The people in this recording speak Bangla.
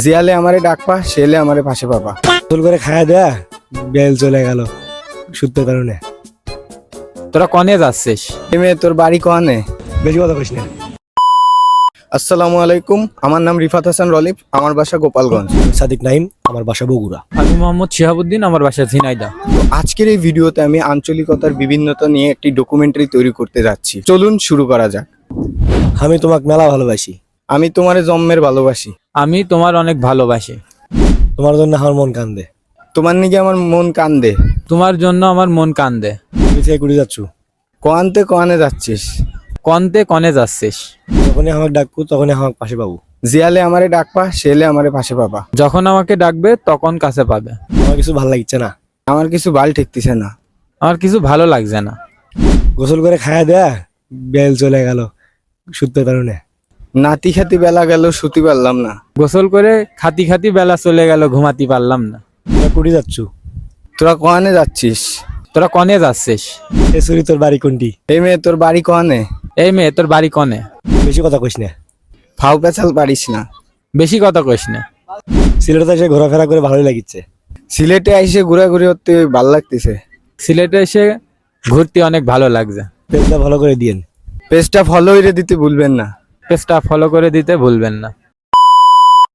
জিয়ালে আমারে ডাকপা, শেলে আমারে পাশে পাবা। গোসল করে খাওয়া দেয়া বেল চলে গেল সূত্রের কারণে। তোরা কনে যাচ্ছিস? এ মেয়ে, তোর বাড়ি কোয়ানে? বেশি কথা কইস না। আসসালামু আলাইকুম, আমার নাম রিফাত হাসান রলিফ, আমার বাসা গোপালগঞ্জ। সাদিক নাইম, আমার বাসা বগুড়া। আমি মোহাম্মদ শিহাবুদ্দিন, আমার বাসা ঝিনাইদহ। তো আজকের এই ভিডিওতে আমি আঞ্চলিকতার বিভিন্নতা নিয়ে একটি ডকুমেন্টারি তৈরি করতে যাচ্ছি। চলুন শুরু করা যাক। আমি তোমাকে মেলা ভালোবাসি, আমি তোমারে জন্মের ভালোবাসি, আমি তোমার অনেক ভালোবাসি, তোমার জন্য আমার মন কান্দে। তোমার নিকে আমার মন কান্দে। তোমার জন্য আমার মন কান্দে। তুমি থেকে ঘুরে যাচ্ছ, কোয়ানতে কোয়ানে যাচ্ছিস? কনতে কনে যাচ্ছিস? যখনই আমাকে ডাকবো তখনই আমাকে পাশে পাবো। জিয়ালে আমারে ডাকপা, শেলে আমারে পাশে পাবা। যখন আমাকে ডাকবে তখন কাছে পাবে। আমার কিছু ভালো লাগছে না, আমার কিছু বাল ঠেকতেছে না। আমার কিছু ভালো লাগছে না। গোসল করে খাওয়া দেয়া বেল চলে গেল সূত্রের কারণে। নাতি খাতি বেলা গেল, শুতি পারলাম না। গোসল করে খাতি খাতি বেলা চলে গেল, ঘুমাতে পারলাম না। তোমরা কুড়ি যাচ্ছ, তোরা কোয়ানে যাচ্ছিস? তোরা কনে যাচ্ছিস? এ সরি তোর বাড়ি কোনটি? এই মেয়ে, তোর বাড়ি কোয়ানে? এই মেয়ে, তোর বাড়ি কনে? বেশি কথা কইস না। ফাউ পেছাল পারিস না। বেশি কথা কইস না। সিলেটে এসে ঘোরাফেরা করে ভালোই লাগিচ্ছে। সিলেটে আইসে ঘোরাঘুরি করতে ভাল লাগতেছে। সিলেটে এসে ঘুরতে অনেক ভালো লাগছে। পেজটা ভালো করে দিয়েন। পেজটা ফলো করে দিতে ভুলবেন না। পেজটা ফলো করে দিতে ভুলবেন না।